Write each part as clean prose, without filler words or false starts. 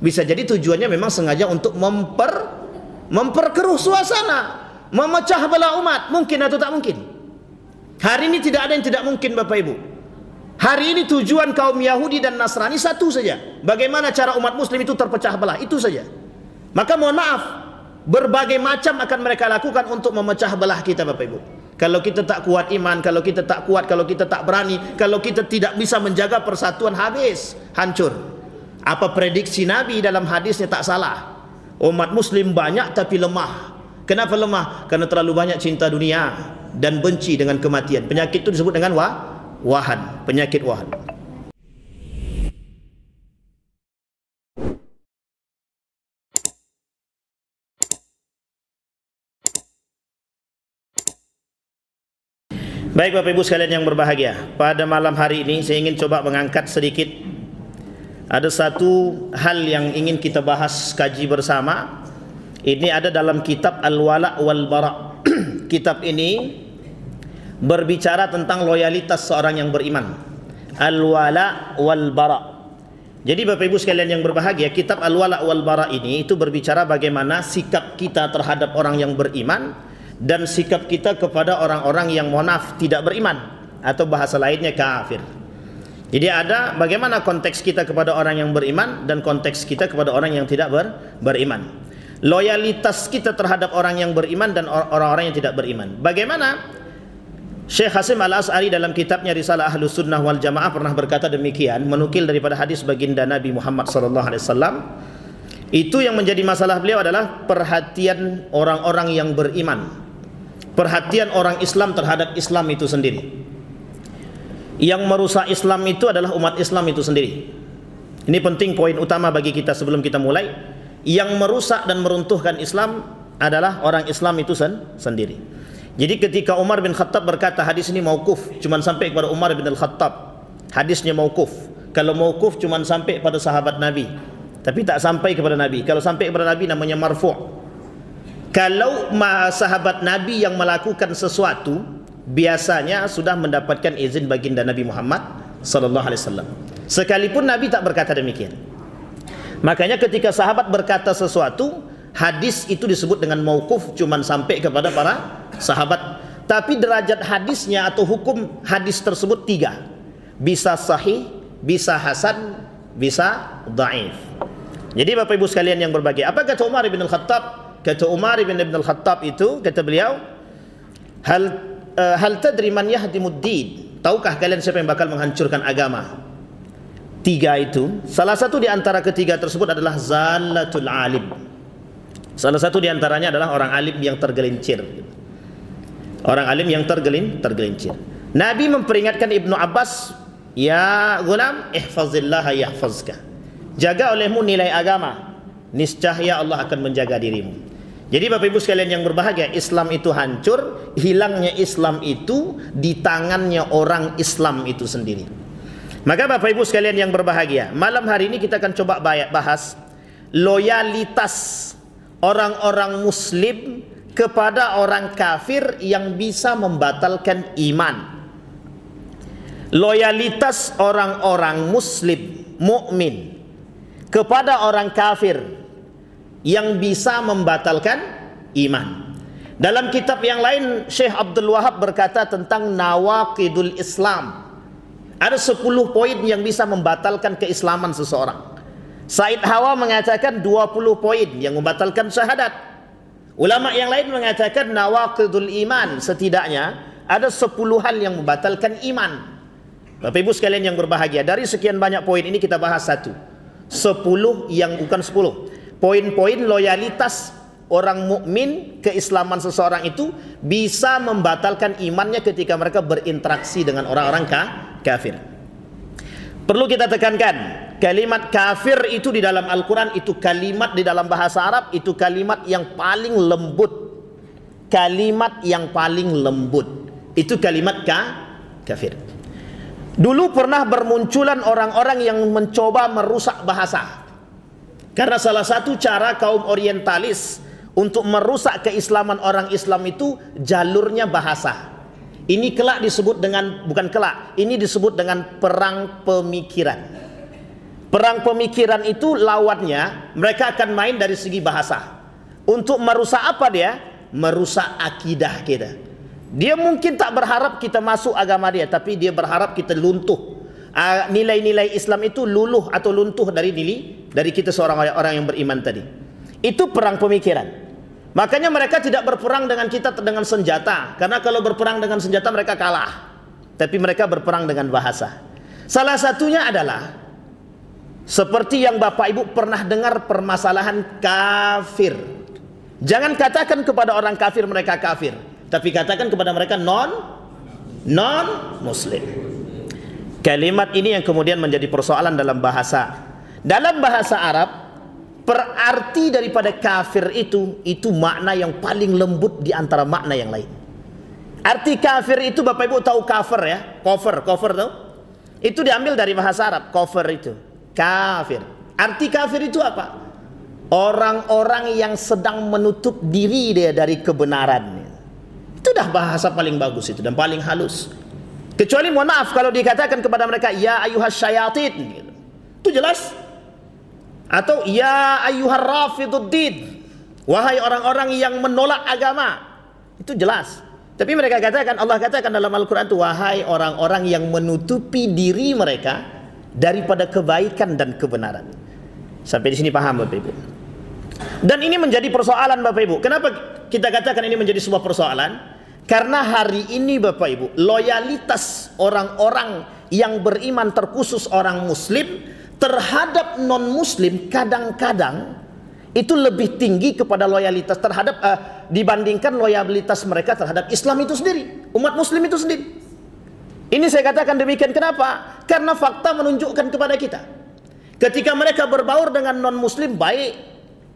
Bisa jadi tujuannya memang sengaja untuk memperkeruh suasana, memecah belah umat. Mungkin atau tak mungkin? Hari ini tidak ada yang tidak mungkin, Bapak Ibu. Hari ini tujuan kaum Yahudi dan Nasrani satu saja, bagaimana cara umat muslim itu terpecah belah, itu saja. Maka mohon maaf, berbagai macam akan mereka lakukan untuk memecah belah kita, Bapak Ibu. Kalau kita tak kuat iman, kalau kita tak kuat, kalau kita tak berani, kalau kita tidak bisa menjaga persatuan, habis, hancur. Apa prediksi Nabi dalam hadisnya tak salah. Umat muslim banyak tapi lemah. Kenapa lemah? Karena terlalu banyak cinta dunia dan benci dengan kematian. Penyakit itu disebut dengan wahan, penyakit wahan. Baik Bapak Ibu sekalian yang berbahagia, pada malam hari ini saya ingin coba mengangkat sedikit. Ada satu hal yang ingin kita bahas, kaji bersama. Ini ada dalam kitab Al-Wala' wal Bara'. Kitab ini berbicara tentang loyalitas seorang yang beriman. Al-Wala' wal Bara'. Jadi Bapak Ibu sekalian yang berbahagia, kitab Al-Wala' wal Bara' ini itu berbicara bagaimana sikap kita terhadap orang yang beriman dan sikap kita kepada orang-orang yang monaf, tidak beriman, atau bahasa lainnya kafir. Jadi ada bagaimana konteks kita kepada orang yang beriman dan konteks kita kepada orang yang tidak beriman. Loyalitas kita terhadap orang yang beriman dan orang-orang yang tidak beriman. Bagaimana? Syekh Hasim Al-As'ari dalam kitabnya Risalah Ahlus Sunnah wal Jamaah pernah berkata demikian, menukil daripada hadis baginda Nabi Muhammad SAW. Itu yang menjadi masalah beliau adalah perhatian orang-orang yang beriman, perhatian orang Islam terhadap Islam itu sendiri. Yang merusak Islam itu adalah umat Islam itu sendiri. Ini penting, poin utama bagi kita sebelum kita mulai. Yang merusak dan meruntuhkan Islam adalah orang Islam itu sendiri. Jadi ketika Umar bin Khattab berkata, hadis ini mauquf, cuma sampai kepada Umar bin Al-Khattab, hadisnya mauquf. Kalau mauquf cuma sampai pada sahabat Nabi, tapi tak sampai kepada Nabi. Kalau sampai kepada Nabi namanya marfu'. Kalau sahabat Nabi yang melakukan sesuatu, biasanya sudah mendapatkan izin baginda Nabi Muhammad SAW. Sekalipun Nabi tak berkata demikian. Makanya ketika sahabat berkata sesuatu, hadis itu disebut dengan mauquf, cuman sampai kepada para sahabat. Tapi derajat hadisnya atau hukum hadis tersebut tiga. Bisa sahih, bisa hasan, bisa dhaif. Jadi Bapak Ibu sekalian yang berbahagia, apa kata Umar bin Al-Khattab? Kata Umar bin Al-Khattab itu, kata beliau, hal tadri man yahdimuddin, tahukah kalian siapa yang bakal menghancurkan agama? Tiga itu, salah satu di antara ketiga tersebut adalah zallatul alim. Salah satu di antaranya adalah orang alim yang tergelincir. Orang alim yang tergelincir. Nabi memperingatkan Ibnu Abbas, ya gulam, ihfazillaha yahfazka. Jaga olehmu nilai agama, niscaya Allah akan menjaga dirimu. Jadi Bapak Ibu sekalian yang berbahagia, Islam itu hancur, hilangnya Islam itu di tangannya orang Islam itu sendiri. Maka Bapak Ibu sekalian yang berbahagia, malam hari ini kita akan coba bahas loyalitas orang-orang muslim kepada orang kafir yang bisa membatalkan iman. Loyalitas orang-orang muslim, mukmin kepada orang kafir yang bisa membatalkan iman. Dalam kitab yang lain, Syekh Abdul Wahab berkata tentang nawaqidul Islam. Ada 10 poin yang bisa membatalkan keislaman seseorang. Said Hawa mengatakan 20 poin yang membatalkan syahadat. Ulama yang lain mengatakan nawaqidul iman, setidaknya ada 10 hal yang membatalkan iman. Bapak Ibu sekalian yang berbahagia, dari sekian banyak poin ini kita bahas satu. 10 yang bukan 10. Poin-poin loyalitas orang mukmin keislaman seseorang itu bisa membatalkan imannya ketika mereka berinteraksi dengan orang-orang kafir. Perlu kita tekankan, kalimat kafir itu di dalam Al-Quran itu kalimat di dalam bahasa Arab itu kalimat yang paling lembut. Kalimat yang paling lembut itu kalimat kafir. Dulu pernah bermunculan orang-orang yang mencoba merusak bahasa. Karena salah satu cara kaum orientalis untuk merusak keislaman orang Islam itu jalurnya bahasa. Ini kelak disebut dengan, bukan kelak, ini disebut dengan perang pemikiran. Perang pemikiran itu lawannya mereka akan main dari segi bahasa. Untuk merusak apa dia? Merusak akidah kita. Dia mungkin tak berharap kita masuk agama dia, tapi dia berharap kita luntuh. Nilai-nilai Islam itu luluh atau luntuh dari kita seorang orang yang beriman tadi. Itu perang pemikiran. Makanya mereka tidak berperang dengan kita dengan senjata, karena kalau berperang dengan senjata mereka kalah. Tapi mereka berperang dengan bahasa. Salah satunya adalah seperti yang Bapak Ibu pernah dengar permasalahan kafir. Jangan katakan kepada orang kafir mereka kafir, tapi katakan kepada mereka non muslim. Kalimat ini yang kemudian menjadi persoalan dalam bahasa. Dalam bahasa Arab, perarti daripada kafir itu makna yang paling lembut di antara makna yang lain. Arti kafir itu Bapak Ibu tahu cover ya? Cover tahu? Itu diambil dari bahasa Arab, cover itu. Kafir. Arti kafir itu apa? Orang-orang yang sedang menutup diri dia dari kebenaran. Itu dah bahasa paling bagus itu dan paling halus. Kecuali mohon maaf kalau dikatakan kepada mereka ya ayyuhas syayatin gitu. Itu jelas. Atau ya ayyuhar rafiduddin, wahai orang-orang yang menolak agama. Itu jelas. Tapi mereka katakan, Allah katakan dalam Al-Quran itu wahai orang-orang yang menutupi diri mereka daripada kebaikan dan kebenaran. Sampai di sini paham Bapak Ibu? Dan ini menjadi persoalan Bapak Ibu. Kenapa kita katakan ini menjadi sebuah persoalan? Karena hari ini Bapak Ibu, loyalitas orang-orang yang beriman terkhusus orang muslim terhadap non-muslim kadang-kadang itu lebih tinggi kepada loyalitas terhadap dibandingkan loyalitas mereka terhadap Islam itu sendiri, umat muslim itu sendiri. Ini saya katakan demikian kenapa? Karena fakta menunjukkan kepada kita, ketika mereka berbaur dengan non-muslim baik,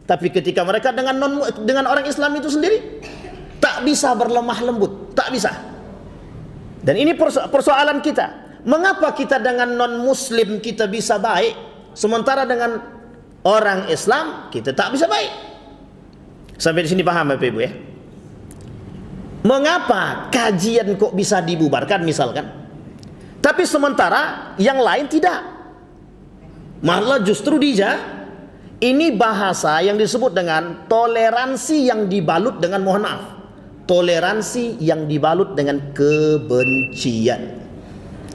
tapi ketika mereka dengan orang Islam itu sendiri tak bisa berlemah lembut, tak bisa. Dan ini persoalan kita. Mengapa kita dengan non-muslim kita bisa baik, sementara dengan orang Islam kita tak bisa baik? Sampai di sini paham Bapak Ibu ya? Mengapa kajian kok bisa dibubarkan misalkan, tapi sementara yang lain tidak? Malah justru ini bahasa yang disebut dengan toleransi yang dibalut dengan, mohon maaf, toleransi yang dibalut dengan kebencian.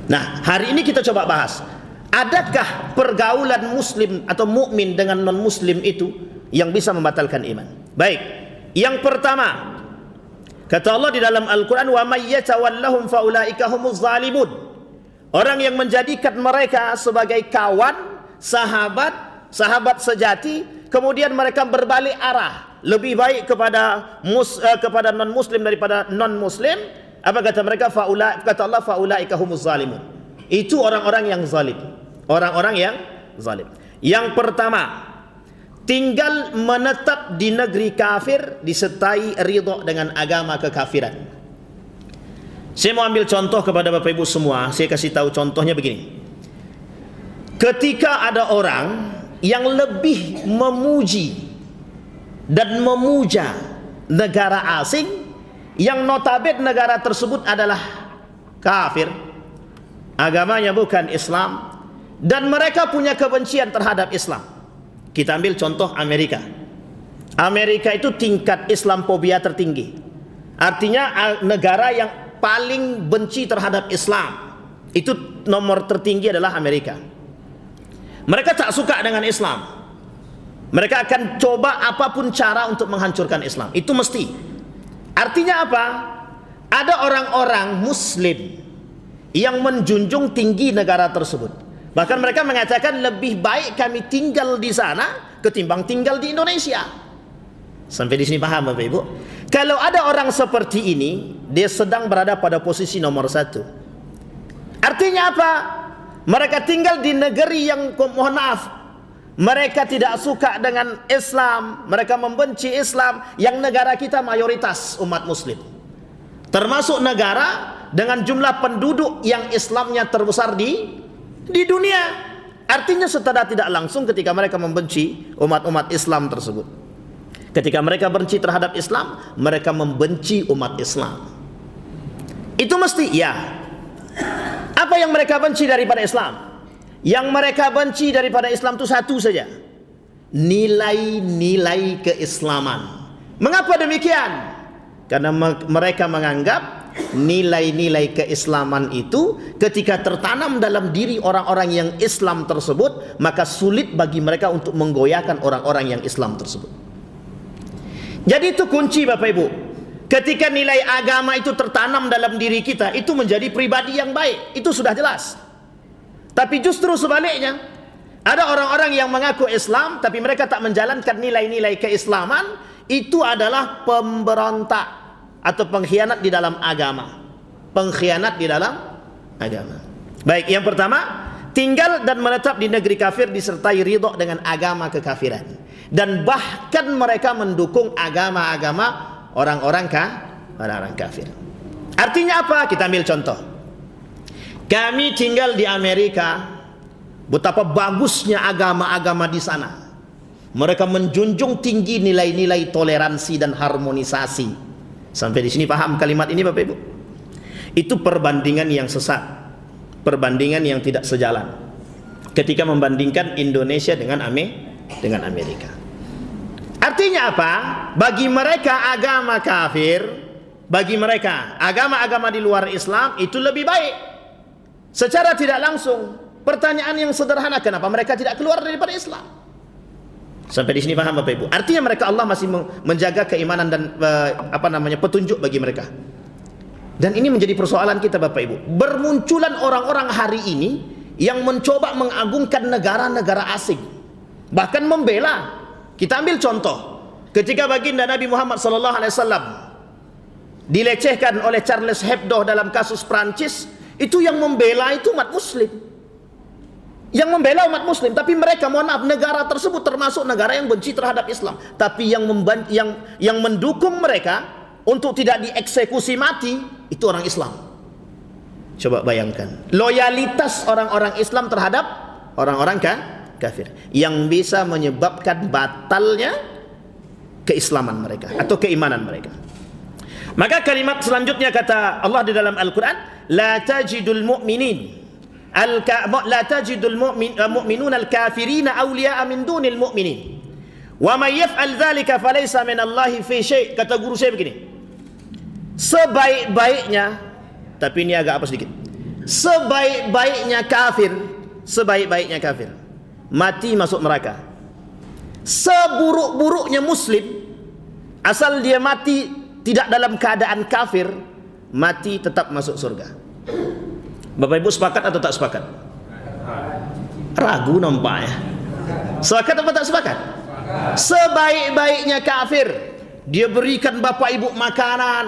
Nah, hari ini kita coba bahas, adakah pergaulan muslim atau mukmin dengan non-muslim itu yang bisa membatalkan iman? Baik, yang pertama, kata Allah di dalam Al-Quran, wa may yatawallahum faulaika humuz zalimun. Orang yang menjadikan mereka sebagai kawan, sahabat sejati, kemudian mereka berbalik arah, lebih baik kepada non-muslim daripada non-muslim. Apa kata mereka? Kata Allah, faulaika humuz zalimun. Itu orang-orang yang zalim. Orang-orang yang zalim. Yang pertama, tinggal menetap di negeri kafir disertai ridha dengan agama kekafiran. Saya mau ambil contoh kepada Bapak Ibu semua. Saya kasih tahu contohnya begini. Ketika ada orang yang lebih memuji dan memuja negara asing, yang notabene negara tersebut adalah kafir, agamanya bukan Islam, dan mereka punya kebencian terhadap Islam. Kita ambil contoh Amerika. Amerika itu tingkat Islamophobia tertinggi. Artinya negara yang paling benci terhadap Islam. Itu nomor tertinggi adalah Amerika. Mereka tak suka dengan Islam. Mereka akan coba apapun cara untuk menghancurkan Islam. Itu mesti. Artinya apa? Ada orang-orang muslim yang menjunjung tinggi negara tersebut. Bahkan mereka mengatakan lebih baik kami tinggal di sana ketimbang tinggal di Indonesia. Sampai di sini paham Bapak Ibu? Kalau ada orang seperti ini, dia sedang berada pada posisi nomor 1. Artinya apa? Mereka tinggal di negeri yang, mohon maaf, mereka tidak suka dengan Islam, mereka membenci Islam, yang negara kita mayoritas umat muslim, termasuk negara dengan jumlah penduduk yang Islamnya terbesar di dunia. Artinya secara tidak langsung ketika mereka membenci umat-umat Islam tersebut, ketika mereka benci terhadap Islam, mereka membenci umat Islam. Itu mesti ya. Apa yang mereka benci daripada Islam? Yang mereka benci daripada Islam itu satu saja, nilai-nilai keislaman. Mengapa demikian? Karena mereka menganggap nilai-nilai keislaman itu ketika tertanam dalam diri orang-orang yang Islam tersebut, maka sulit bagi mereka untuk menggoyahkan orang-orang yang Islam tersebut. Jadi itu kunci Bapak Ibu. Ketika nilai agama itu tertanam dalam diri kita, itu menjadi pribadi yang baik. Itu sudah jelas. Tapi justru sebaliknya, ada orang-orang yang mengaku Islam tapi mereka tak menjalankan nilai-nilai keislaman. Itu adalah pemberontak atau pengkhianat di dalam agama. Pengkhianat di dalam agama. Baik, yang pertama, tinggal dan menetap di negeri kafir disertai ridho dengan agama kekafiran, dan bahkan mereka mendukung agama-agama orang-orang kafir. Artinya apa? Kita ambil contoh. Kami tinggal di Amerika, betapa bagusnya agama-agama di sana. Mereka menjunjung tinggi nilai-nilai toleransi dan harmonisasi. Sampai di sini paham kalimat ini Bapak Ibu? Itu perbandingan yang sesat, perbandingan yang tidak sejalan ketika membandingkan Indonesia dengan Amerika. Artinya apa? Bagi mereka agama kafir, bagi mereka agama-agama di luar Islam itu lebih baik. Secara tidak langsung, pertanyaan yang sederhana, kenapa mereka tidak keluar daripada Islam? Sampai di sini paham Bapak Ibu? Artinya mereka, Allah masih menjaga keimanan dan petunjuk bagi mereka. Dan ini menjadi persoalan kita Bapak Ibu. Bermunculan orang-orang hari ini yang mencoba mengagungkan negara-negara asing, bahkan membela. Kita ambil contoh, ketika baginda Nabi Muhammad SAW dilecehkan oleh Charles Hebdo dalam kasus Prancis, itu yang membela itu umat Muslim. Yang membela umat Muslim, tapi mereka, mohon maaf, negara tersebut termasuk negara yang benci terhadap Islam, tapi yang mendukung mereka untuk tidak dieksekusi mati itu orang Islam. Coba bayangkan loyalitas orang-orang Islam terhadap orang-orang kafir yang bisa menyebabkan batalnya keislaman mereka atau keimanan mereka. Maka kalimat selanjutnya kata Allah di dalam Al-Quran, la tajidul mu'minin la tajidul mu'minuna al-kafirina awliya'a min dunil mu'minin wa may yaf'al dzalika falaysa min Allahi fi syai'. Kata guru saya begini, sebaik-baiknya, tapi ini agak apa sedikit, sebaik-baiknya kafir mati masuk neraka. Seburuk-buruknya muslim, asal dia mati tidak dalam keadaan kafir, mati tetap masuk surga. Bapak Ibu sepakat atau tak sepakat? Ragu nampaknya. Sepakat atau tak sepakat? Sebaik-baiknya kafir, dia berikan Bapak Ibu makanan,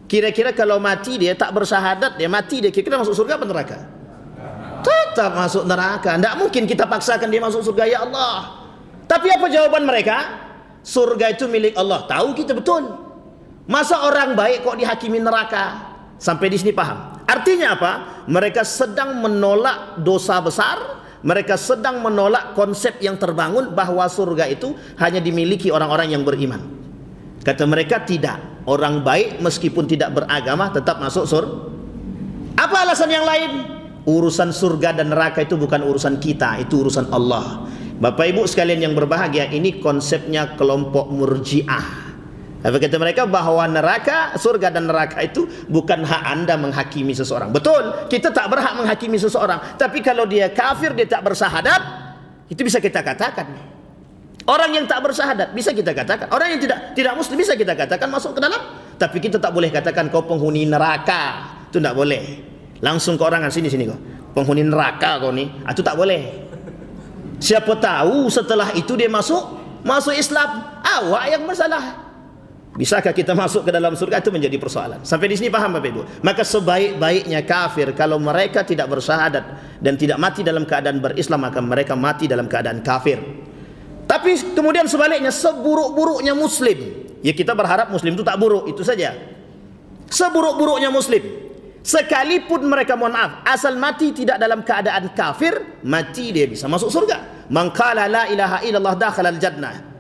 kira-kira kalau mati dia tak bersyahadat, dia mati, dia kira-kira masuk surga atau neraka? Tetap masuk neraka. Tidak mungkin kita paksakan dia masuk surga, ya Allah. Tapi apa jawaban mereka? Surga itu milik Allah. Tahu kita betul. Masa orang baik kok dihakimi neraka? Sampai di sini paham? Artinya apa? Mereka sedang menolak dosa besar. Mereka sedang menolak konsep yang terbangun bahwa surga itu hanya dimiliki orang-orang yang beriman. Kata mereka, tidak. Orang baik meskipun tidak beragama tetap masuk surga. Apa alasan yang lain? Urusan surga dan neraka itu bukan urusan kita, itu urusan Allah. Bapak Ibu sekalian yang berbahagia, ini konsepnya kelompok Murji'ah. Apa kata mereka? Bahwa neraka, surga dan neraka itu bukan hak Anda menghakimi seseorang. Betul, kita tak berhak menghakimi seseorang. Tapi kalau dia kafir, dia tak bersyahadat, itu bisa kita katakan. Orang yang tak bersyahadat bisa kita katakan. Orang yang tidak muslim bisa kita katakan masuk ke dalam. Tapi kita tak boleh katakan kau penghuni neraka. Itu tak boleh. Langsung ke orang, sini kau penghuni neraka kau ni. Itu tak boleh. Siapa tahu setelah itu dia masuk Islam. Awak yang masalah. Bisakah kita masuk ke dalam surga? Itu menjadi persoalan. Sampai di sini paham Bapak Ibu? Maka sebaik-baiknya kafir, kalau mereka tidak bersyahadat dan tidak mati dalam keadaan berislam, maka mereka mati dalam keadaan kafir. Tapi kemudian sebaliknya, seburuk-buruknya muslim, ya kita berharap muslim itu tak buruk, itu saja. Seburuk-buruknya muslim, sekalipun mereka, mohon maaf, asal mati tidak dalam keadaan kafir, mati dia bisa masuk surga. Man qala la ilaha illallah dakhala al-jannah.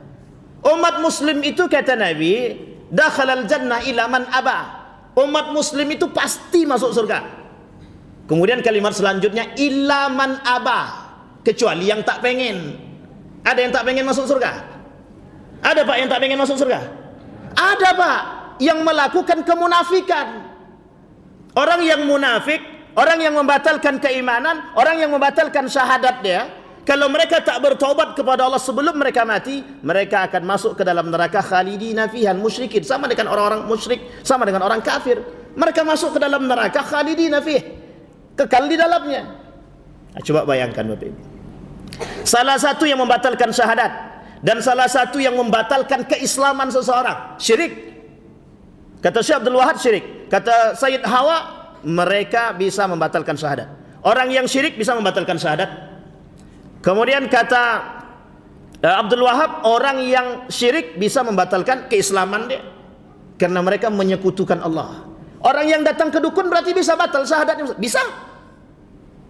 Umat muslim itu kata Nabi, dakhalal jannah ila man aba. Umat muslim itu pasti masuk surga. Kemudian kalimat selanjutnya illa man aba, kecuali yang tak pengen. Ada yang tak pengen masuk surga? Ada Pak yang tak pengen masuk surga? Ada Pak yang melakukan kemunafikan. Orang yang munafik, orang yang membatalkan keimanan, orang yang membatalkan syahadat dia, kalau mereka tak bertobat kepada Allah sebelum mereka mati, mereka akan masuk ke dalam neraka khalidina fiha, musyrikin, sama dengan orang-orang musyrik, sama dengan orang kafir. Mereka masuk ke dalam neraka khalidina fiha, kekal di dalamnya. Nah, coba bayangkan Bapak Ibu. Salah satu yang membatalkan syahadat dan salah satu yang membatalkan keislaman seseorang, syirik. Kata Syekh Abdul Wahab syirik. Kata Sayyid Hawa, mereka bisa membatalkan syahadat. Orang yang syirik bisa membatalkan syahadat. Kemudian kata Abdul Wahab, orang yang syirik bisa membatalkan keislaman dia, karena mereka menyekutukan Allah. Orang yang datang ke dukun berarti bisa batal syahadatnya. Bisa.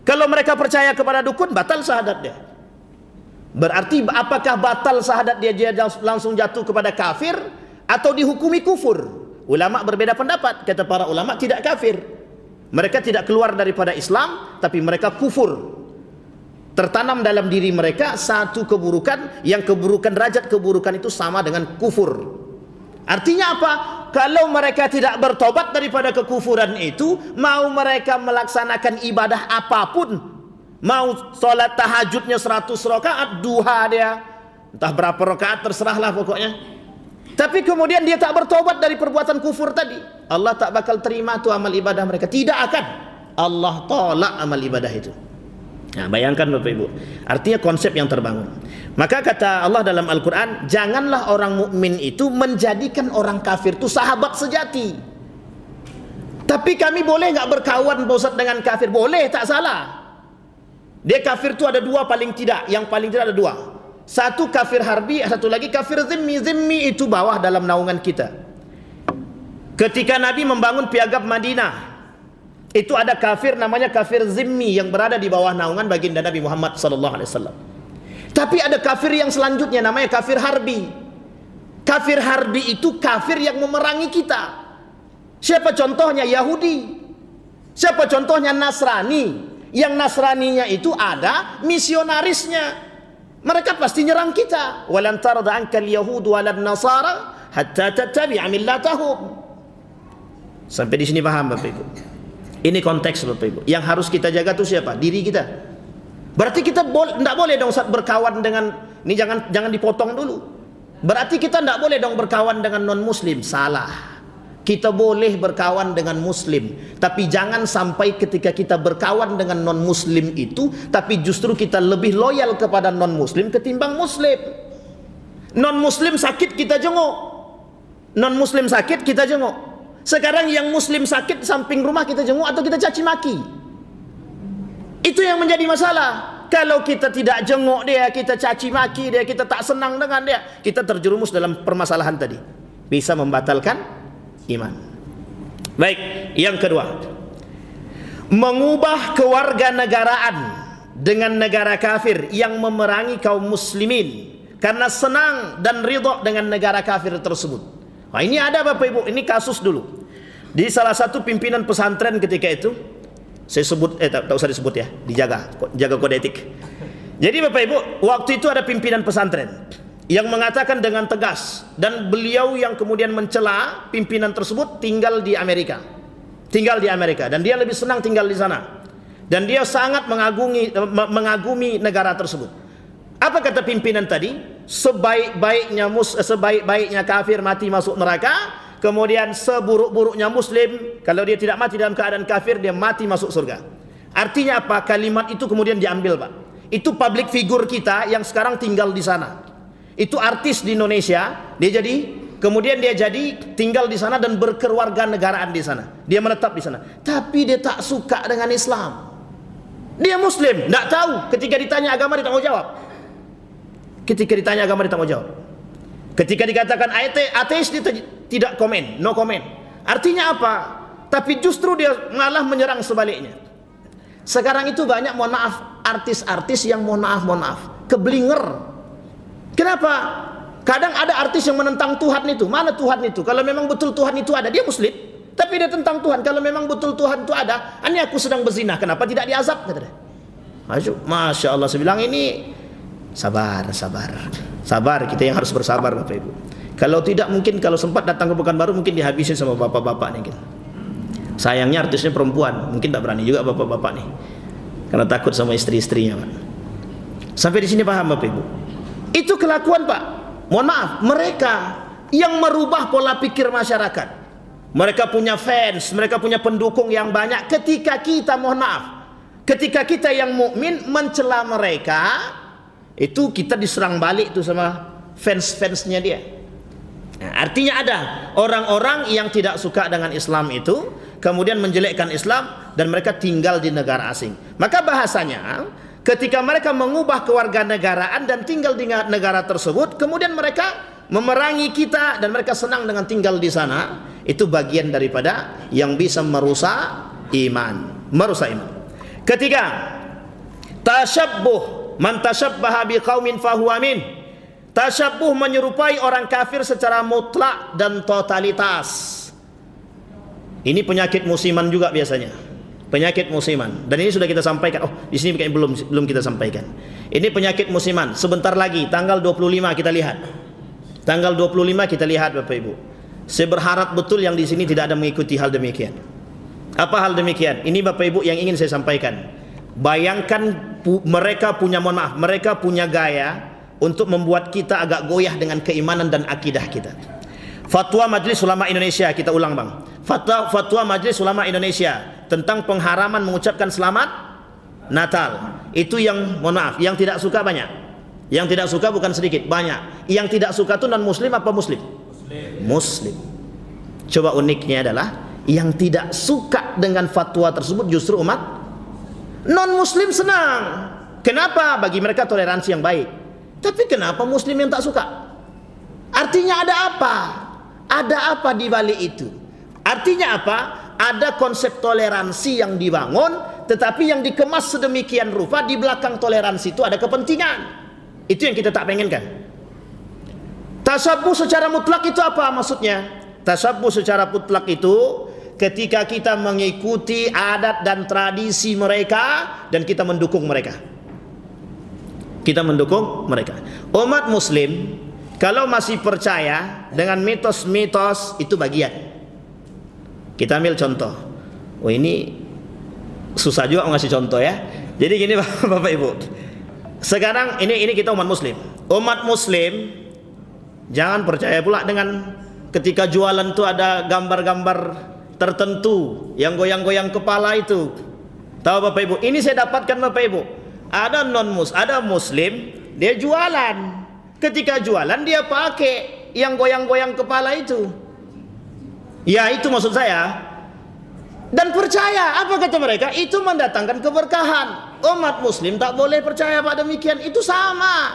Kalau mereka percaya kepada dukun, batal syahadat dia. Berarti apakah batal syahadat dia langsung jatuh kepada kafir atau dihukumi kufur? Ulama berbeda pendapat. Kata para ulama tidak kafir. Mereka tidak keluar daripada Islam, tapi mereka kufur. Tertanam dalam diri mereka satu keburukan, yang keburukan, derajat keburukan itu sama dengan kufur. Artinya apa? Kalau mereka tidak bertobat daripada kekufuran itu, mau mereka melaksanakan ibadah apapun, mau sholat tahajudnya 100 rakaat, duha dia, entah berapa rakaat, terserahlah pokoknya. Tapi kemudian dia tak bertobat dari perbuatan kufur tadi, Allah tak bakal terima tu amal ibadah mereka. Tidak akan. Allah tolak amal ibadah itu. Nah, bayangkan Bapak Ibu. Artinya konsep yang terbangun. Maka kata Allah dalam Al-Quran, janganlah orang mukmin itu menjadikan orang kafir itu sahabat sejati. Tapi kami boleh nggak berkawan Pak Ustaz dengan kafir? Boleh, tak salah. Dia kafir itu ada dua paling tidak. Yang paling tidak ada dua. Satu kafir harbi, satu lagi kafir zimmi. Zimmi itu bawah dalam naungan kita. Ketika Nabi membangun piagam Madinah, itu ada kafir namanya kafir zimmi yang berada di bawah naungan baginda Nabi Muhammad SAW. Tapi ada kafir yang selanjutnya namanya kafir harbi. Kafir harbi itu kafir yang memerangi kita. Siapa contohnya? Yahudi. Siapa contohnya? Nasrani. Yang Nasraninya itu ada misionarisnya. Mereka pasti nyerang kita. Walan tarda ankal yahud walan nasara hatta tattabi'a millatahum. Sampai di sini paham Bapak Ibu? Ini konteks Bapak Ibu. Yang harus kita jaga itu siapa? Diri kita. Berarti kita tidak boleh dong saat berkawan dengan, ini jangan dipotong dulu. Berarti kita tidak boleh dong berkawan dengan non muslim. Salah. Kita boleh berkawan dengan muslim, tapi jangan sampai ketika kita berkawan dengan non muslim itu, tapi justru kita lebih loyal kepada non muslim ketimbang muslim. Non muslim sakit kita jenguk. Non muslim sakit kita jenguk. Sekarang yang muslim sakit samping rumah kita jenguk atau kita caci maki. Itu yang menjadi masalah. Kalau kita tidak jenguk dia, kita caci maki dia, kita tak senang dengan dia, kita terjerumus dalam permasalahan tadi. Bisa membatalkan iman. Baik, yang kedua, mengubah kewarganegaraan dengan negara kafir yang memerangi kaum muslimin karena senang dan ridha dengan negara kafir tersebut. Nah, ini ada Bapak Ibu, ini kasus dulu. Di salah satu pimpinan pesantren ketika itu, saya sebut, tak usah disebut ya, jaga kode etik. Jadi Bapak Ibu, waktu itu ada pimpinan pesantren yang mengatakan dengan tegas, dan beliau yang kemudian mencela pimpinan tersebut tinggal di Amerika. Tinggal di Amerika, dan dia lebih senang tinggal di sana. Dan dia sangat mengagumi negara tersebut. Apa kata pimpinan tadi? Sebaik-baiknya kafir mati masuk neraka, kemudian seburuk-buruknya muslim, kalau dia tidak mati dalam keadaan kafir, dia mati masuk surga. Artinya apa? Kalimat itu kemudian diambil Pak. Itu public figure kita yang sekarang tinggal di sana. Itu artis di Indonesia, kemudian dia jadi tinggal di sana dan berkewarganegaraan di sana. Dia menetap di sana. Tapi dia tak suka dengan Islam. Dia muslim, tidak tahu. Ketika ditanya agama dia tak mau jawab. Ketika ditanya agama dia tak mau jawab. Ketika dikatakan ateis dia tidak komen, no comment. Artinya apa? Tapi justru dia malah menyerang sebaliknya. Sekarang itu banyak, mohon maaf, artis-artis yang mohon maaf, keblinger. Kenapa? Kadang ada artis yang menentang Tuhan itu. Mana Tuhan itu? Kalau memang betul Tuhan itu ada, dia muslim. Tapi dia tentang Tuhan. Kalau memang betul Tuhan itu ada, ini aku sedang berzina, kenapa tidak diazab? Kata dia. Masya Allah, saya bilang ini sabar. Kita yang harus bersabar Bapak Ibu. Kalau tidak mungkin kalau sempat datang ke Pekanbaru mungkin dihabisin sama bapak-bapak nih. Sayangnya artisnya perempuan, mungkin tak berani juga bapak-bapak nih, karena takut sama istri-istrinya Pak. Sampai di sini paham Bapak Ibu? Itu kelakuan Pak. Mohon maaf, mereka yang merubah pola pikir masyarakat. Mereka punya fans, mereka punya pendukung yang banyak. Ketika kita, mohon maaf, ketika kita yang mukmin mencela mereka, itu kita diserang balik tuh sama fans-fansnya dia. Nah, artinya ada orang-orang yang tidak suka dengan Islam itu, kemudian menjelekkan Islam, dan mereka tinggal di negara asing. Maka bahasanya, ketika mereka mengubah kewarganegaraan dan tinggal di negara tersebut, kemudian mereka memerangi kita dan mereka senang dengan tinggal di sana, itu bagian daripada yang bisa merusak iman. Ketiga, tasyabbuh, man tasyabbaha biqaumin fahuwa min. Tasyabbuh menyerupai orang kafir secara mutlak dan totalitas. Ini penyakit musiman juga biasanya. Penyakit musiman. Dan ini sudah kita sampaikan. Oh, di sini belum kita sampaikan. Ini penyakit musiman. Sebentar lagi tanggal 25 kita lihat. Tanggal 25 kita lihat Bapak Ibu. Saya berharap betul yang di sini tidak ada mengikuti hal demikian. Apa hal demikian? Ini Bapak Ibu yang ingin saya sampaikan. Bayangkan mereka punya gaya untuk membuat kita agak goyah dengan keimanan dan akidah kita. Fatwa Majelis Ulama Indonesia, kita ulang Bang. Fatwa Majelis Ulama Indonesia tentang pengharaman mengucapkan selamat Natal. Itu yang, mohon maaf, yang tidak suka banyak. Yang tidak suka bukan sedikit, banyak. Yang tidak suka itu non muslim apa muslim? Muslim. Coba uniknya adalah yang tidak suka dengan fatwa tersebut justru umat non muslim senang. Kenapa? Bagi mereka toleransi yang baik. Tapi kenapa muslim yang tak suka? Artinya ada apa? Ada apa di balik itu? Artinya apa? Ada konsep toleransi yang dibangun, tetapi yang dikemas sedemikian rupa, di belakang toleransi itu ada kepentingan. Itu yang kita tak pengenkan. Tasabbuh secara mutlak itu apa maksudnya? Tasabbuh secara mutlak itu ketika kita mengikuti adat dan tradisi mereka dan kita mendukung mereka. Kita mendukung mereka. Umat muslim kalau masih percaya dengan mitos-mitos itu bagian. Kita ambil contoh. Oh, ini susah juga ngasih contoh ya. Jadi gini Bapak Ibu. Sekarang ini kita umat muslim. Umat muslim jangan percaya pula dengan ketika jualan itu ada gambar-gambar tertentu yang goyang-goyang kepala itu. Tahu Bapak Ibu? Ini saya dapatkan Bapak Ibu. Ada muslim, dia jualan. Ketika jualan dia pakai yang goyang-goyang kepala itu. Ya, itu maksud saya. Dan percaya, apa kata mereka? Itu mendatangkan keberkahan. Umat muslim tak boleh percaya pada demikian. Itu sama.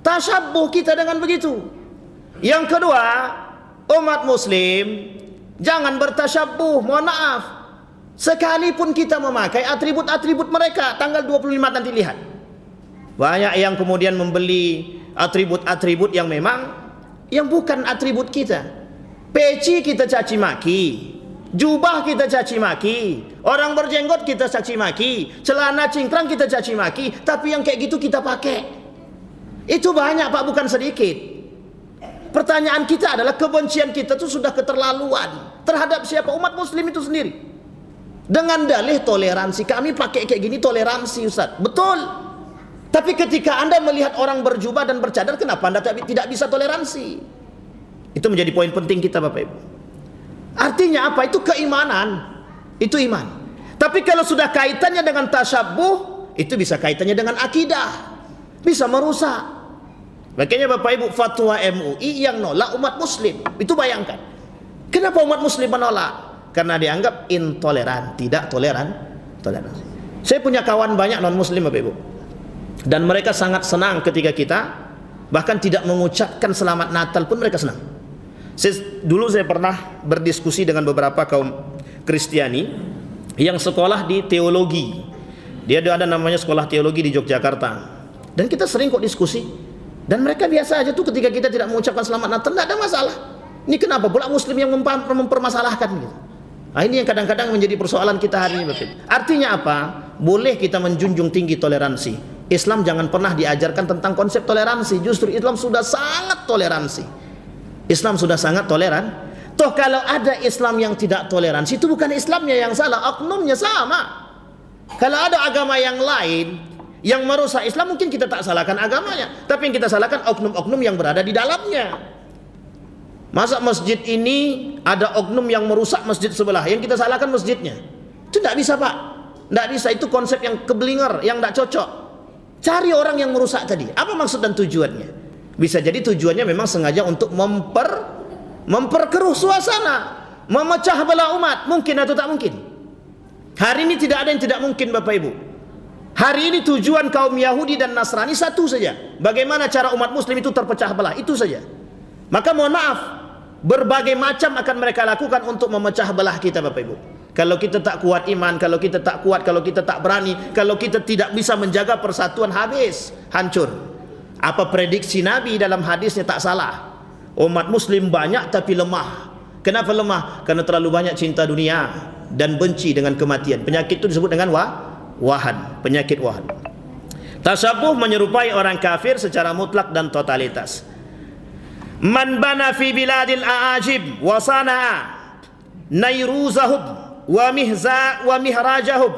Tasyabbuh kita dengan begitu. Yang kedua, umat muslim jangan bertasyabbuh. Mohon maaf, sekalipun kita memakai atribut-atribut mereka, tanggal 25 nanti lihat. Banyak yang kemudian membeli atribut-atribut yang memang yang bukan atribut kita. Peci kita caci maki, jubah kita caci maki, orang berjenggot kita caci maki, celana cingkrang kita caci maki, tapi yang kayak gitu kita pakai. Itu banyak Pak, bukan sedikit. Pertanyaan kita adalah kebencian kita itu sudah keterlaluan terhadap siapa? Umat muslim itu sendiri. Dengan dalih toleransi, kami pakai kayak gini toleransi Ustaz. Betul. Tapi ketika Anda melihat orang berjubah dan bercadar, kenapa Anda tidak bisa toleransi? Itu menjadi poin penting kita Bapak Ibu. Artinya apa? Itu keimanan. Itu iman. Tapi kalau sudah kaitannya dengan tasyabbuh, itu bisa kaitannya dengan akidah. Bisa merusak. Makanya Bapak Ibu, fatwa MUI yang nolak umat muslim. Itu bayangkan. Kenapa umat muslim menolak? Karena dianggap intoleran, tidak toleransi. Saya punya kawan banyak non muslim Bapak Ibu. Dan mereka sangat senang ketika kita bahkan tidak mengucapkan selamat Natal pun mereka senang. Dulu saya pernah berdiskusi dengan beberapa kaum Kristiani yang sekolah di teologi. Dia ada namanya sekolah teologi di Yogyakarta. Dan kita sering kok diskusi. Dan mereka biasa aja tuh ketika kita tidak mengucapkan selamat Natal, tidak ada masalah. Ini kenapa pula muslim yang mempermasalahkan gitu? Ini yang kadang-kadang menjadi persoalan kita hari ini, Bapak Ibu. Artinya apa? Boleh kita menjunjung tinggi toleransi. Islam jangan pernah diajarkan tentang konsep toleransi. Justru Islam sudah sangat toleransi. Islam sudah sangat toleran. Toh kalau ada Islam yang tidak toleransi, itu bukan Islamnya yang salah, oknumnya sama. Kalau ada agama yang lain yang merusak Islam, mungkin kita tak salahkan agamanya, tapi yang kita salahkan oknum-oknum yang berada di dalamnya. Masa masjid ini ada oknum yang merusak masjid sebelah, yang kita salahkan masjidnya? Itu tidak bisa, Pak. Tidak bisa, itu konsep yang keblinger, yang tidak cocok. Cari orang yang merusak tadi. Apa maksud dan tujuannya? Bisa jadi tujuannya memang sengaja untuk memperkeruh suasana, memecah belah umat. Mungkin atau tak mungkin? Hari ini tidak ada yang tidak mungkin, Bapak Ibu. Hari ini tujuan kaum Yahudi dan Nasrani satu saja. Bagaimana cara umat Muslim itu terpecah belah, itu saja. Maka mohon maaf, berbagai macam akan mereka lakukan untuk memecah belah kita, Bapak Ibu. Kalau kita tak kuat iman, kalau kita tak kuat, kalau kita tak berani, kalau kita tidak bisa menjaga persatuan, habis, hancur. Apa prediksi Nabi dalam hadisnya tak salah. Umat Muslim banyak tapi lemah. Kenapa lemah? Karena terlalu banyak cinta dunia dan benci dengan kematian. Penyakit itu disebut dengan wahan, penyakit wahan. Tasawuf menyerupai orang kafir secara mutlak dan totalitas. Man bana fi biladil aajib wa sana'a nayruzahum wa mihrajahum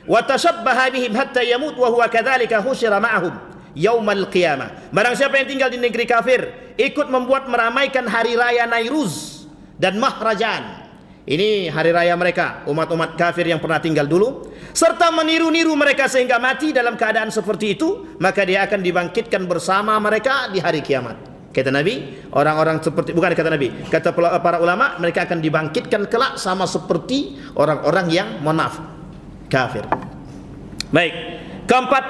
wa tashabbaha bihim hatta yamut wa huwa kadzalika husyira ma'ahum yaumal qiyamah. Barang siapa yang tinggal di negeri kafir, ikut membuat meramaikan hari raya Nairuz dan Mahrajan. Ini hari raya mereka, umat-umat kafir yang pernah tinggal dulu, serta meniru-niru mereka sehingga mati dalam keadaan seperti itu, maka dia akan dibangkitkan bersama mereka di hari kiamat. Kata Nabi, orang-orang seperti, bukan kata Nabi, kata para ulama, mereka akan dibangkitkan kelak sama seperti orang-orang yang munafik, kafir. Baik, keempat,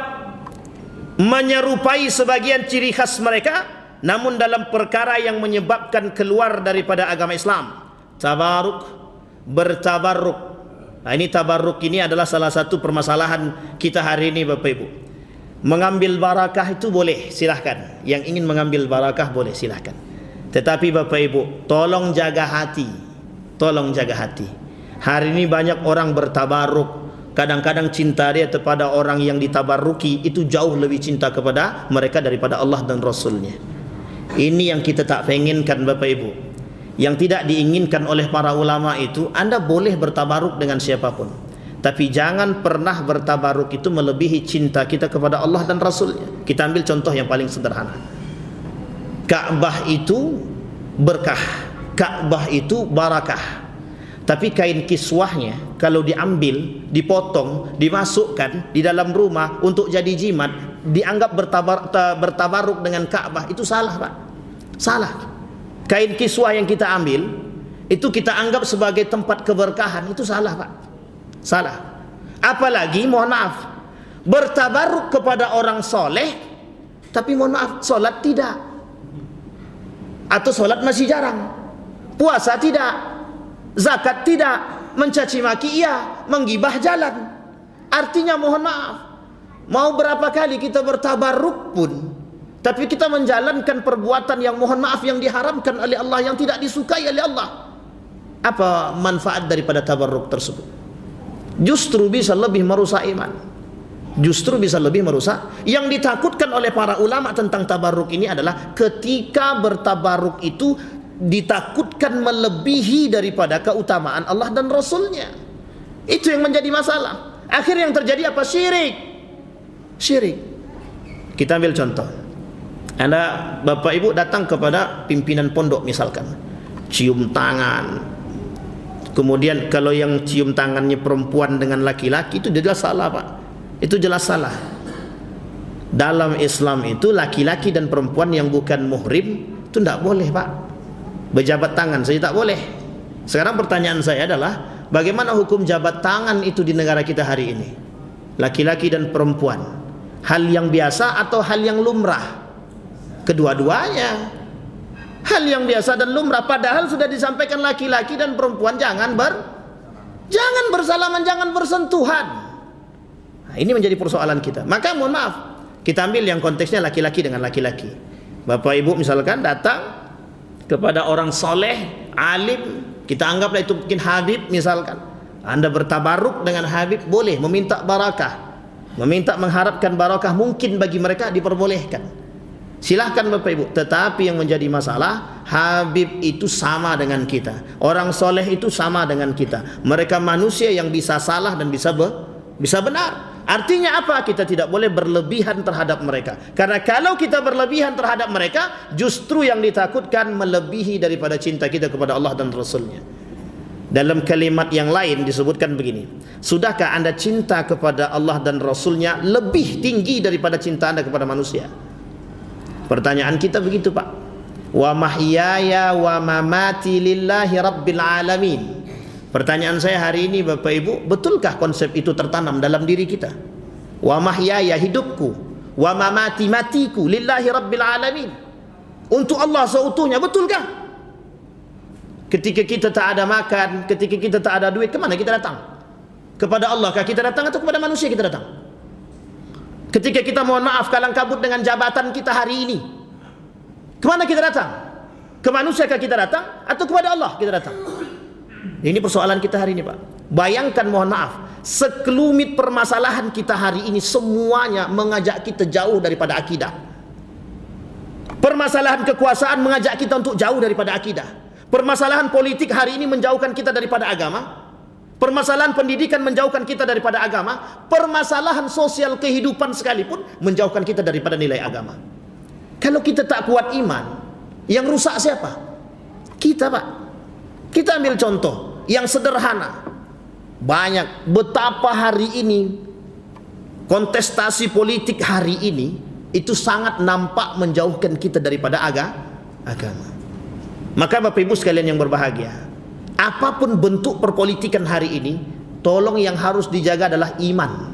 menyerupai sebagian ciri khas mereka, namun dalam perkara yang menyebabkan keluar daripada agama Islam. Tabaruk, bertabaruk. Nah, ini tabaruk ini adalah salah satu permasalahan kita hari ini, Bapak Ibu. Mengambil barakah itu boleh, silahkan. Yang ingin mengambil barakah boleh, silahkan. Tetapi Bapak Ibu, tolong jaga hati. Tolong jaga hati. Hari ini banyak orang bertabaruk. Kadang-kadang cinta dia kepada orang yang ditabaruki itu jauh lebih cinta kepada mereka daripada Allah dan Rasulnya. Ini yang kita tak pengenkan, Bapak Ibu. Yang tidak diinginkan oleh para ulama itu, Anda boleh bertabaruk dengan siapapun, tapi jangan pernah bertabaruk itu melebihi cinta kita kepada Allah dan Rasulnya. Kita ambil contoh yang paling sederhana. Ka'bah itu berkah, Ka'bah itu barakah. Tapi kain kiswahnya kalau diambil, dipotong, dimasukkan di dalam rumah untuk jadi jimat, dianggap bertabaruk dengan Ka'bah, itu salah, Pak. Salah. Kain kiswah yang kita ambil itu kita anggap sebagai tempat keberkahan, itu salah, Pak. Salah. Apalagi mohon maaf, bertabaruk kepada orang soleh, tapi mohon maaf, solat tidak, atau solat masih jarang, puasa tidak, zakat tidak, mencaci maki iya, menggibah jalan. Artinya mohon maaf, mau berapa kali kita bertabaruk pun, tapi kita menjalankan perbuatan yang mohon maaf yang diharamkan oleh Allah, yang tidak disukai oleh Allah. Apa manfaat daripada tabarruk tersebut? Justru bisa lebih merusak iman. Justru bisa lebih merusak. Yang ditakutkan oleh para ulama tentang tabarruk ini adalah ketika bertabarruk itu ditakutkan melebihi daripada keutamaan Allah dan Rasulnya. Itu yang menjadi masalah. Akhirnya yang terjadi apa? Syirik. Syirik. Kita ambil contoh. Anda, Bapak Ibu datang kepada pimpinan pondok misalkan, cium tangan. Kemudian kalau yang cium tangannya perempuan dengan laki-laki, itu jelas salah, Pak. Itu jelas salah. Dalam Islam itu laki-laki dan perempuan yang bukan muhrim itu tidak boleh, Pak. Berjabat tangan saja tak boleh. Sekarang pertanyaan saya adalah, bagaimana hukum jabat tangan itu di negara kita hari ini? Laki-laki dan perempuan, hal yang biasa atau hal yang lumrah? Kedua-duanya hal yang biasa dan lumrah. Padahal sudah disampaikan laki-laki dan perempuan jangan bersalaman, jangan bersentuhan. Nah, ini menjadi persoalan kita. Maka mohon maaf, kita ambil yang konteksnya laki-laki dengan laki-laki. Bapak Ibu misalkan datang kepada orang soleh, alim, Kita anggaplah itu mungkin Habib misalkan. Anda bertabaruk dengan Habib, boleh meminta barakah, meminta mengharapkan barakah, mungkin bagi mereka diperbolehkan. Silahkan Bapak Ibu. Tetapi yang menjadi masalah, Habib itu sama dengan kita, orang soleh itu sama dengan kita. Mereka manusia yang bisa salah dan bisa benar. Artinya apa? Kita tidak boleh berlebihan terhadap mereka. Karena kalau kita berlebihan terhadap mereka, justru yang ditakutkan melebihi daripada cinta kita kepada Allah dan Rasulnya. Dalam kalimat yang lain disebutkan begini, sudahkah anda cinta kepada Allah dan Rasulnya lebih tinggi daripada cinta anda kepada manusia? Pertanyaan kita begitu, Pak. Wa mahyaya wa mamati lillahi rabbil alamin. Pertanyaan saya hari ini Bapak Ibu, betulkah konsep itu tertanam dalam diri kita? Wa mahyaya, hidupku, wa mamati, matiku, lillahi rabbil alamin, untuk Allah seutuhnya, betulkah? Ketika kita tak ada makan, ketika kita tak ada duit, kemana kita datang? Kepada Allah kah kita datang atau kepada manusia kita datang? Ketika kita mohon maaf kalang kabut dengan jabatan kita hari ini, kemana kita datang? Ke manusia kah kita datang atau kepada Allah kita datang? Ini persoalan kita hari ini, Pak. Bayangkan, mohon maaf, sekelumit permasalahan kita hari ini semuanya mengajak kita jauh daripada akidah. Permasalahan kekuasaan mengajak kita untuk jauh daripada akidah. Permasalahan politik hari ini menjauhkan kita daripada agama. Permasalahan pendidikan menjauhkan kita daripada agama. Permasalahan sosial kehidupan sekalipun menjauhkan kita daripada nilai agama. Kalau kita tak kuat iman, yang rusak siapa? Kita, Pak. Kita ambil contoh yang sederhana. Banyak, betapa hari ini kontestasi politik hari ini itu sangat nampak menjauhkan kita daripada agama. Maka Bapak Ibu sekalian yang berbahagia, apapun bentuk perpolitikan hari ini, tolong yang harus dijaga adalah iman.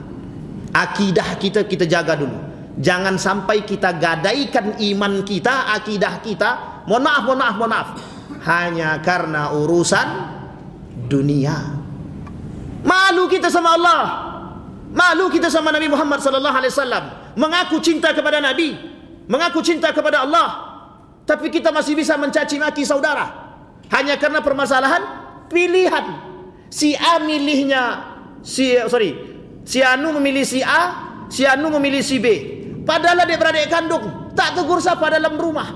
Akidah kita jaga dulu. Jangan sampai kita gadaikan iman kita, akidah kita, mohon maaf, hanya karena urusan dunia. Malu kita sama Allah, malu kita sama Nabi Muhammad SAW. Mengaku cinta kepada Nabi, mengaku cinta kepada Allah, tapi kita masih bisa mencaci maki saudara hanya karena permasalahan pilihan. Si A milihnya si Anu memilih si A, si Anu memilih si B. Padahal adik-beradik kandung, tak tegur sapa dalam rumah.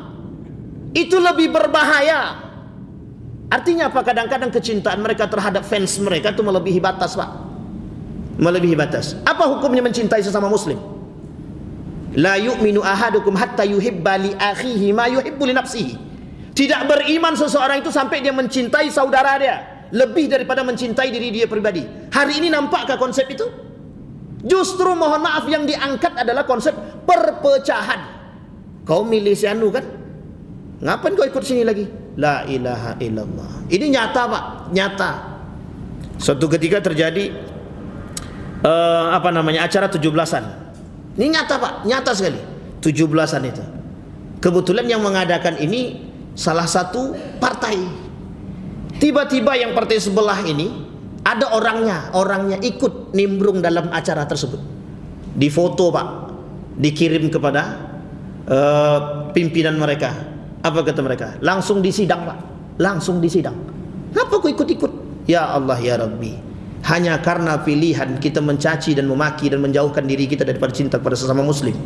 Itu lebih berbahaya. Artinya apa? Kadang-kadang kecintaan mereka terhadap fans mereka itu melebihi batas, Pak. Melebihi batas. Apa hukumnya mencintai sesama muslim? La yu'minu ahadukum hatta yuhibba li akhihi ma yuhibbu li nafsihi. Tidak beriman seseorang itu sampai dia mencintai saudara dia lebih daripada mencintai diri dia pribadi. Hari ini nampakkah konsep itu? Justru mohon maaf yang diangkat adalah konsep perpecahan. Kau milih si Anu kan? Ngapain kau ikut sini lagi? La ilaha illallah. Ini nyata, Pak, nyata. Suatu ketika terjadi acara 17-an. Ini nyata, Pak, nyata sekali. 17-an itu. Kebetulan yang mengadakan ini salah satu partai. Tiba-tiba yang partai sebelah ini ada orangnya ikut nimbrung dalam acara tersebut. Difoto, Pak, dikirim kepada pimpinan mereka. Apa kata mereka? Langsung disidang, Pak. Langsung disidang. Kenapa kau ikut-ikut? Ya Allah, ya Rabbi, hanya karena pilihan kita mencaci dan memaki dan menjauhkan diri kita daripada cinta kepada sesama muslim.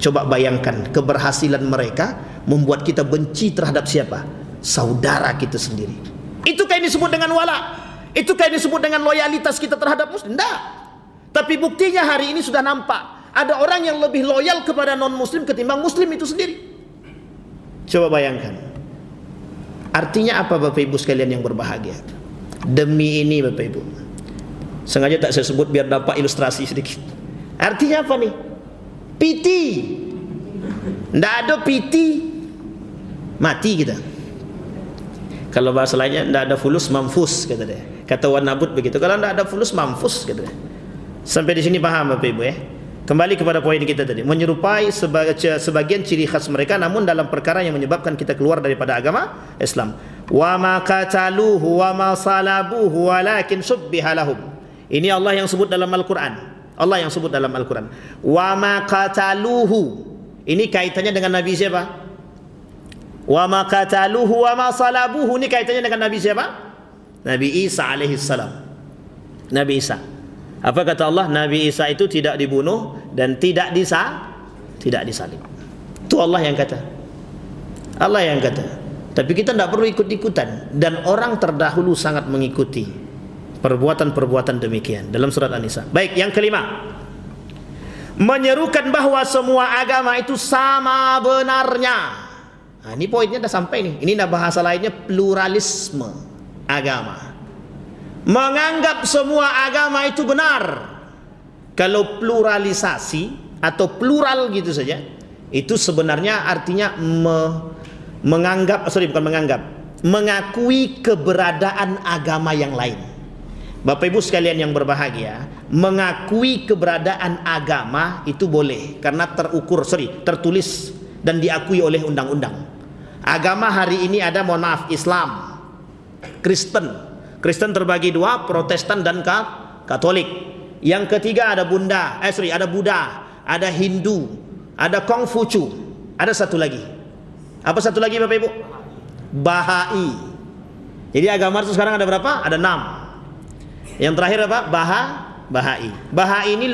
Coba bayangkan, keberhasilan mereka membuat kita benci terhadap siapa? Saudara kita sendiri. Itukah ini disebut dengan wala? Itukah ini disebut dengan loyalitas kita terhadap muslim? Tidak. Tapi buktinya hari ini sudah nampak, ada orang yang lebih loyal kepada non muslim ketimbang muslim itu sendiri. Coba bayangkan. Artinya apa Bapak Ibu sekalian yang berbahagia? Demi ini Bapak Ibu, sengaja tak saya sebut biar dapat ilustrasi sedikit. Artinya apa nih? Piti. Tidak ada piti, mati kita. Kalau bahasa lainnya, tidak ada fulus mamfus, kata dia. Kata Wan Nabut begitu. Kalau tidak ada fulus mamfus, kata dia. Sampai di sini paham Bapak Ibu ya? Kembali kepada poin kita tadi, menyerupai sebagian ciri khas mereka, namun dalam perkara yang menyebabkan kita keluar daripada agama Islam. Wa ma qataluhu wa ma salabuhu walakin subbiha lahum. Ini Allah yang sebut dalam Al-Quran. Allah yang sebut dalam Al-Quran. Wa ma qataluhu. Ini kaitannya dengan Nabi siapa? Wa ma qataluhu wa ma salabuhu. Ini kaitannya dengan Nabi siapa? Nabi Isa alaihissalam. Nabi Isa. Apa kata Allah? Nabi Isa itu tidak dibunuh dan tidak disalib. Itu Allah yang kata. Allah yang kata. Tapi kita tidak perlu ikut-ikutan, dan orang terdahulu sangat mengikuti perbuatan-perbuatan demikian dalam surat An-Nisa. Baik, yang kelima, menyerukan bahwa semua agama itu sama benarnya. Nah, ini poinnya dah sampai nih. Ini bahasa lainnya pluralisme agama. Menganggap semua agama itu benar. Kalau pluralisasi atau plural gitu saja, itu sebenarnya artinya mengakui keberadaan agama yang lain. Bapak Ibu sekalian yang berbahagia, mengakui keberadaan agama itu boleh karena tertulis dan diakui oleh undang-undang. Agama hari ini ada, mohon maaf, Islam, Kristen. Kristen terbagi dua, Protestan dan Katolik. Yang ketiga ada Buddha, ada Hindu, ada Kongfucu, ada satu lagi. Apa satu lagi Bapak Ibu? Bahai. Jadi agama itu sekarang ada berapa? Ada 6. Yang terakhir apa? Bahai. Bahai ini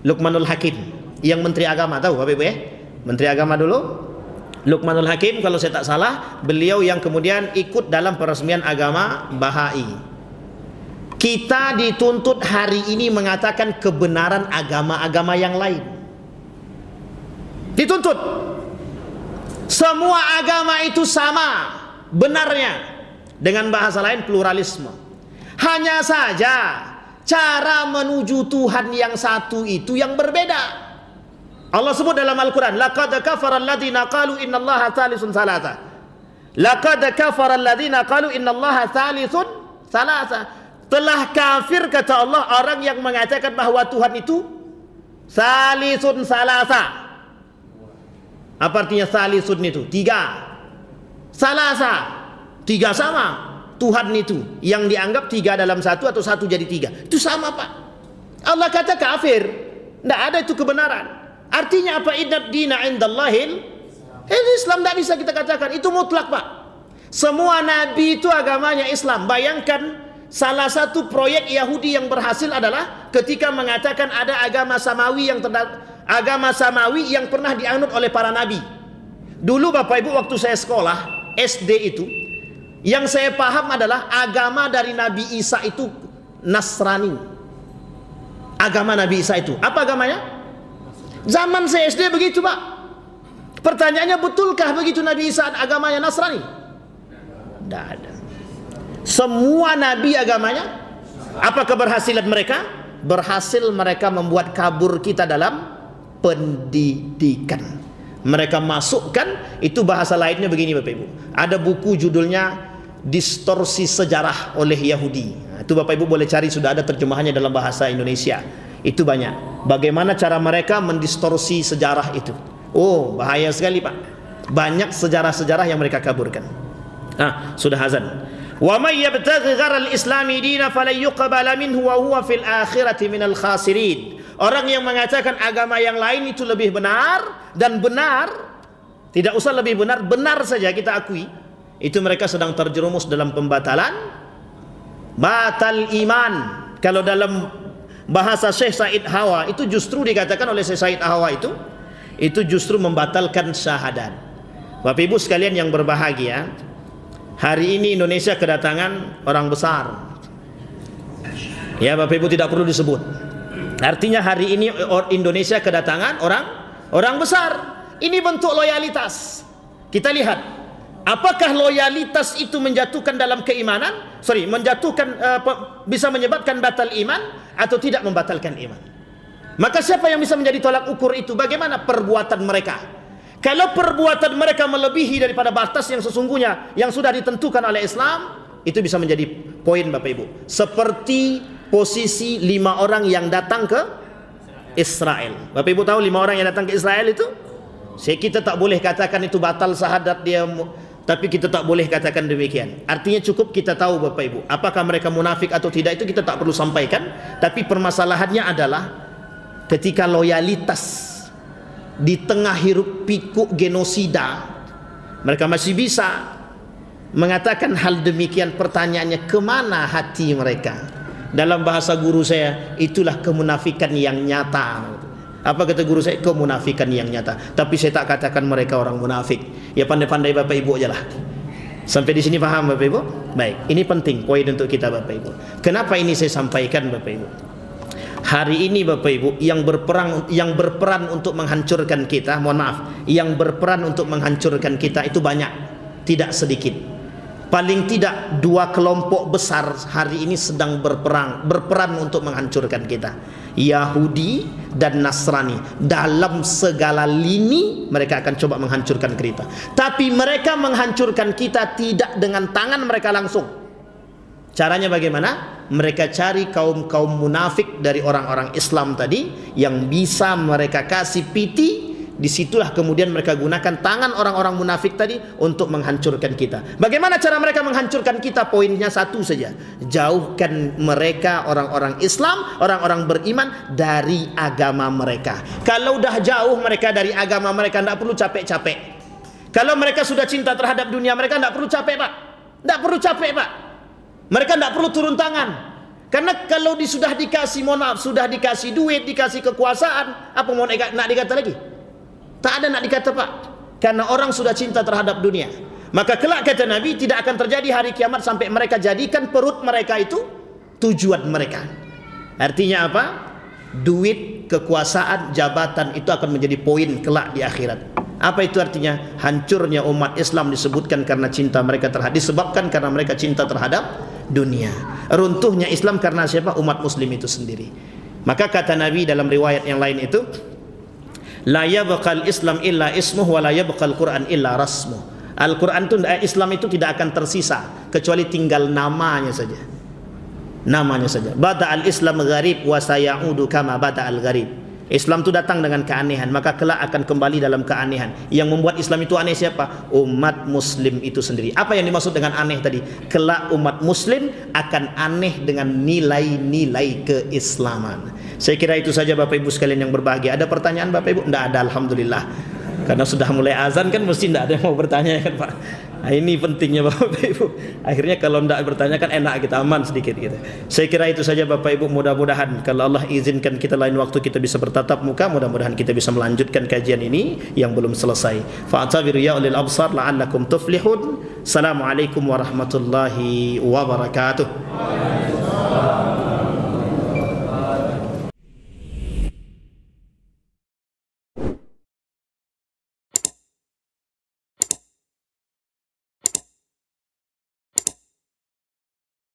Luqmanul Hakim, yang Menteri Agama, tahu Bapak Ibu ya? Menteri Agama dulu, Luqmanul Hakim kalau saya tak salah, beliau yang kemudian ikut dalam peresmian agama Bahai. Kita dituntut hari ini mengatakan kebenaran agama-agama yang lain. Dituntut. Semua agama itu sama benarnya. Dengan bahasa lain pluralisme. Hanya saja cara menuju Tuhan yang satu itu yang berbeda. Allah sebut dalam Al-Quran, laqad kafara alladhina qalu innallaha thalisun thalatha. Laqad kafara alladhina qalu innallaha thalisun thalatha. Telah kafir, kata Allah, orang yang mengatakan bahwa Tuhan itu thalisun thalatha. Apa artinya thalisun itu? 3. Thalatha, 3 sama. Tuhan itu yang dianggap 3 dalam 1 atau 1 jadi 3, itu sama Pak. Allah kata kafir, tidak ada itu kebenaran. Artinya apa? Inna dina indallahil Islam. Tidak bisa kita katakan itu mutlak Pak. Semua nabi itu agamanya Islam. Bayangkan salah satu proyek Yahudi yang berhasil adalah ketika mengatakan ada agama samawi yang pernah dianut oleh para nabi. Dulu Bapak Ibu waktu saya sekolah SD itu, yang saya paham adalah agama dari Nabi Isa itu Nasrani. Agama Nabi Isa itu apa agamanya? Zaman saya SD begitu Pak. Pertanyaannya, betulkah begitu Nabi Isa agamanya Nasrani? Tidak ada. Semua nabi agamanya, apa keberhasilan mereka? Berhasil mereka membuat kabur kita dalam pendidikan. Mereka masukkan, itu bahasa lainnya begini Bapak Ibu. Ada buku judulnya Distorsi Sejarah oleh Yahudi. Nah, itu Bapak Ibu boleh cari, sudah ada terjemahannya dalam bahasa Indonesia. Itu banyak. Bagaimana cara mereka mendistorsi sejarah itu. Oh, bahaya sekali Pak. Banyak sejarah-sejarah yang mereka kaburkan. Nah, sudah azan. Wa may yabtaghi ghairal islami dina falan yuqbala minhu wa huwa fil akhirati minal khasirin. Orang yang mengatakan agama yang lain itu lebih benar, dan benar, tidak usah lebih benar, benar saja kita akui, itu mereka sedang terjerumus dalam pembatalan, batal iman. Kalau dalam bahasa Syekh Said Hawa, itu justru dikatakan oleh Syekh Said Hawa itu justru membatalkan syahadat. Bapak Ibu sekalian yang berbahagia, hari ini Indonesia kedatangan orang besar. Ya Bapak Ibu tidak perlu disebut. Artinya hari ini Indonesia kedatangan orang besar. Ini bentuk loyalitas. Kita lihat, apakah loyalitas itu menjatuhkan dalam keimanan? Bisa menyebabkan batal iman atau tidak membatalkan iman? Maka siapa yang bisa menjadi tolak ukur itu? Bagaimana perbuatan mereka? Kalau perbuatan mereka melebihi daripada batas yang sesungguhnya yang sudah ditentukan oleh Islam, itu bisa menjadi poin Bapak Ibu. Seperti posisi 5 orang yang datang ke Israel. Bapak Ibu tahu 5 orang yang datang ke Israel itu? Kita tak boleh katakan itu batal syahadat dia, tapi kita tak boleh katakan demikian. Artinya cukup kita tahu Bapak Ibu, apakah mereka munafik atau tidak itu kita tak perlu sampaikan. Tapi permasalahannya adalah ketika loyalitas di tengah hiruk pikuk genosida, mereka masih bisa mengatakan hal demikian, pertanyaannya kemana hati mereka? Dalam bahasa guru saya, itulah kemunafikan yang nyata. Apa kata guru saya? Kemunafikan yang nyata. Tapi saya tak katakan mereka orang munafik. Ya pandai-pandai Bapak Ibu aja lah. Sampai di sini paham Bapak Ibu? Baik, ini penting poin untuk kita Bapak Ibu. Kenapa ini saya sampaikan Bapak Ibu? Hari ini Bapak Ibu yang berperan untuk menghancurkan kita, mohon maaf, yang berperan untuk menghancurkan kita itu banyak, tidak sedikit. Paling tidak dua kelompok besar hari ini sedang berperan untuk menghancurkan kita. Yahudi dan Nasrani. Dalam segala lini mereka akan coba menghancurkan kita. Tapi mereka menghancurkan kita tidak dengan tangan mereka langsung. Caranya bagaimana? Mereka cari kaum-kaum munafik dari orang-orang Islam tadi yang bisa mereka kasih piti. Disitulah kemudian mereka gunakan tangan orang-orang munafik tadi untuk menghancurkan kita. Bagaimana cara mereka menghancurkan kita? Poinnya satu saja. Jauhkan mereka orang-orang Islam, orang-orang beriman dari agama mereka. Kalau dah jauh mereka dari agama mereka, tidak perlu capek-capek. Kalau mereka sudah cinta terhadap dunia mereka, tidak perlu capek Pak. Tidak perlu capek Pak. Mereka tidak perlu turun tangan. Karena kalau sudah dikasih, mohon maaf, sudah dikasih duit, dikasih kekuasaan, apa mau nak dikata lagi? Tak ada nak dikata Pak. Karena orang sudah cinta terhadap dunia. Maka kelak kata Nabi, tidak akan terjadi hari kiamat sampai mereka jadikan perut mereka itu tujuan mereka. Artinya apa? Duit, kekuasaan, jabatan itu akan menjadi poin kelak di akhirat. Apa itu artinya? Hancurnya umat Islam disebutkan karena cinta mereka disebabkan karena mereka cinta terhadap dunia. Runtuhnya Islam karena siapa? Umat Muslim itu sendiri. Maka kata Nabi dalam riwayat yang lain itu, la yabqal Islam illa ismuh wa la yabqal Quran illa rasmuh. Al-Quran itu, Islam itu tidak akan tersisa kecuali tinggal namanya saja. Namanya saja. Bada al-Islam gharib wa sayaudu kama bada al-gharib. Islam itu datang dengan keanehan, maka kelak akan kembali dalam keanehan. Yang membuat Islam itu aneh siapa? Umat Muslim itu sendiri. Apa yang dimaksud dengan aneh tadi? Kelak umat Muslim akan aneh dengan nilai-nilai keislaman. Saya kira itu saja Bapak Ibu sekalian yang berbahagia. Ada pertanyaan Bapak Ibu? Tidak ada, alhamdulillah. Karena sudah mulai azan kan mesti tidak ada yang mau bertanya kan Pak. Nah, ini pentingnya Bapak Ibu. Akhirnya kalau tidak bertanya kan enak, kita aman sedikit gitu. Saya kira itu saja Bapak Ibu. Mudah-mudahan kalau Allah izinkan kita lain waktu kita bisa bertatap muka, mudah-mudahan kita bisa melanjutkan kajian ini yang belum selesai. Fa'tabiru ya ulil absar la'allakum tuflihun. Assalamualaikum warahmatullahi wabarakatuh.